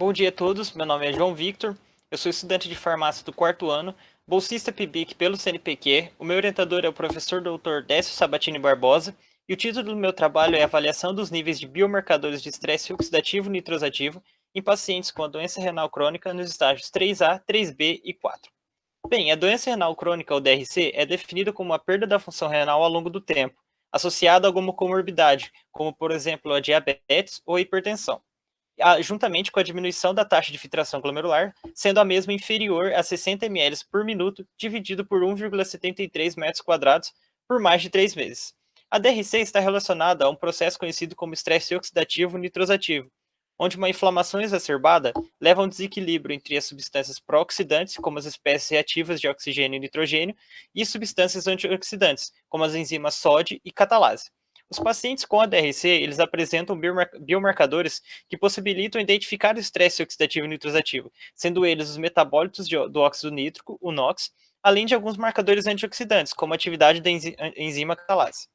Bom dia a todos, meu nome é João Victor, eu sou estudante de farmácia do quarto ano, bolsista PIBIC pelo CNPq, o meu orientador é o professor Dr. Décio Sabatini Barbosa e o título do meu trabalho é Avaliação dos níveis de biomarcadores de estresse oxidativo nitrosativo em pacientes com a doença renal crônica nos estágios 3A, 3B e 4. Bem, a doença renal crônica, ou DRC, é definida como a perda da função renal ao longo do tempo, associada a alguma comorbidade, como por exemplo a diabetes ou a hipertensão, juntamente com a diminuição da taxa de filtração glomerular, sendo a mesma inferior a 60 ml por minuto, dividido por 1,73 metros quadrados por mais de 3 meses. A DRC está relacionada a um processo conhecido como estresse oxidativo nitrosativo, onde uma inflamação exacerbada leva a um desequilíbrio entre as substâncias pró-oxidantes, como as espécies reativas de oxigênio e nitrogênio, e substâncias antioxidantes, como as enzimas SOD e catalase. Os pacientes com a DRC, eles apresentam biomarcadores que possibilitam identificar o estresse oxidativo nitrosativo, sendo eles os metabólitos do óxido nítrico, o NOx, além de alguns marcadores antioxidantes, como a atividade da enzima catalase.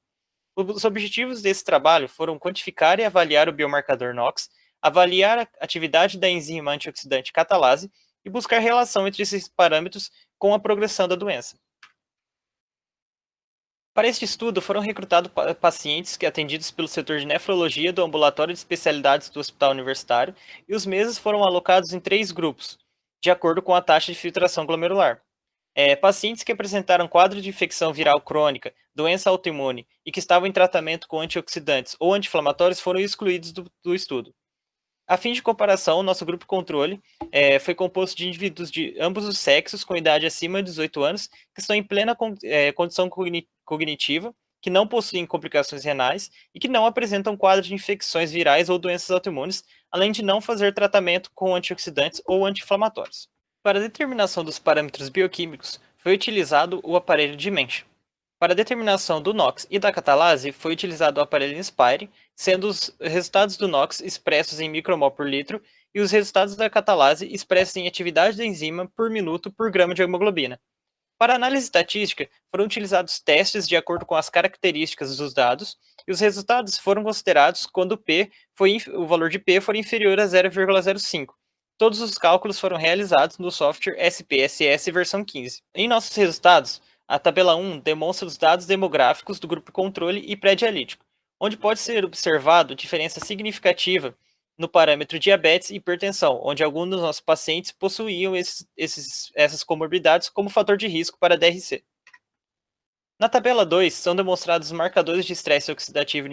Os objetivos desse trabalho foram quantificar e avaliar o biomarcador NOx, avaliar a atividade da enzima antioxidante catalase e buscar relação entre esses parâmetros com a progressão da doença. Para este estudo, foram recrutados pacientes atendidos pelo setor de nefrologia do Ambulatório de Especialidades do Hospital Universitário e os meses foram alocados em 3 grupos, de acordo com a taxa de filtração glomerular. Pacientes que apresentaram quadro de infecção viral crônica, doença autoimune e que estavam em tratamento com antioxidantes ou anti-inflamatórios foram excluídos do estudo. A fim de comparação, o nosso grupo controle foi composto de indivíduos de ambos os sexos com idade acima de 18 anos, que estão em plena condição cognitiva, que não possuem complicações renais e que não apresentam quadro de infecções virais ou doenças autoimunes, além de não fazer tratamento com antioxidantes ou anti-inflamatórios. Para a determinação dos parâmetros bioquímicos, foi utilizado o aparelho de Mensch. Para a determinação do NOx e da catalase, foi utilizado o aparelho Inspire, sendo os resultados do NOx expressos em micromol por litro e os resultados da catalase expressos em atividade da enzima por minuto por grama de hemoglobina. Para a análise estatística, foram utilizados testes de acordo com as características dos dados e os resultados foram considerados quando o valor de P for inferior a 0,05. Todos os cálculos foram realizados no software SPSS versão 15. Em nossos resultados, a tabela 1 demonstra os dados demográficos do grupo controle e pré-dialítico, onde pode ser observado diferença significativa no parâmetro diabetes e hipertensão, onde alguns dos nossos pacientes possuíam essas comorbidades como fator de risco para DRC. Na tabela 2, são demonstrados os marcadores de estresse oxidativo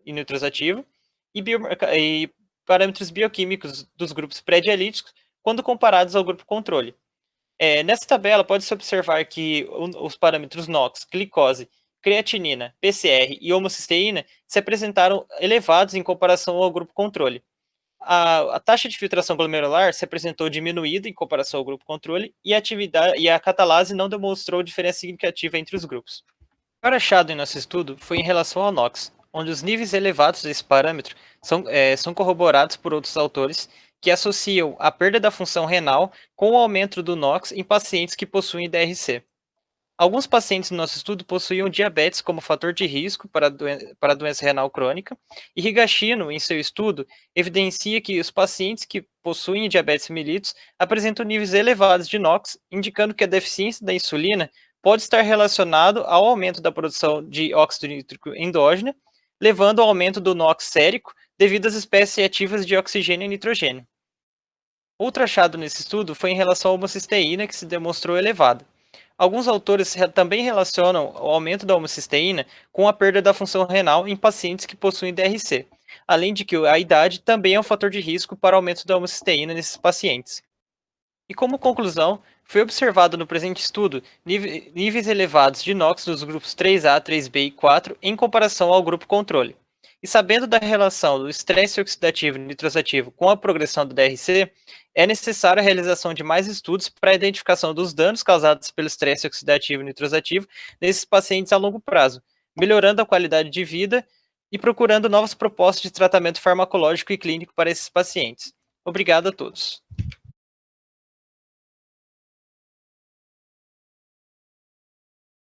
e nitrosativo e parâmetros bioquímicos dos grupos pré-dialíticos quando comparados ao grupo controle. Nessa tabela, pode-se observar que os parâmetros NOx, glicose, creatinina, PCR e homocisteína se apresentaram elevados em comparação ao grupo controle. A taxa de filtração glomerular se apresentou diminuída em comparação ao grupo controle e a catalase não demonstrou diferença significativa entre os grupos. O maior achado em nosso estudo foi em relação ao NOx, onde os níveis elevados desse parâmetro são corroborados por outros autores que associam a perda da função renal com o aumento do NOx em pacientes que possuem DRC. Alguns pacientes no nosso estudo possuíam diabetes como fator de risco para a doença renal crônica, e Higashino, em seu estudo, evidencia que os pacientes que possuem diabetes mellitus apresentam níveis elevados de NOx, indicando que a deficiência da insulina pode estar relacionado ao aumento da produção de óxido nítrico endógena, levando ao aumento do NOx sérico devido às espécies reativas de oxigênio e nitrogênio. Outro achado nesse estudo foi em relação à homocisteína, que se demonstrou elevada. Alguns autores também relacionam o aumento da homocisteína com a perda da função renal em pacientes que possuem DRC, além de que a idade também é um fator de risco para o aumento da homocisteína nesses pacientes. E como conclusão, foi observado no presente estudo níveis elevados de NOx nos grupos 3A, 3B e 4 em comparação ao grupo controle. E sabendo da relação do estresse oxidativo e nitrosativo com a progressão do DRC, é necessária a realização de mais estudos para a identificação dos danos causados pelo estresse oxidativo e nitrosativo nesses pacientes a longo prazo, melhorando a qualidade de vida e procurando novas propostas de tratamento farmacológico e clínico para esses pacientes. Obrigado a todos.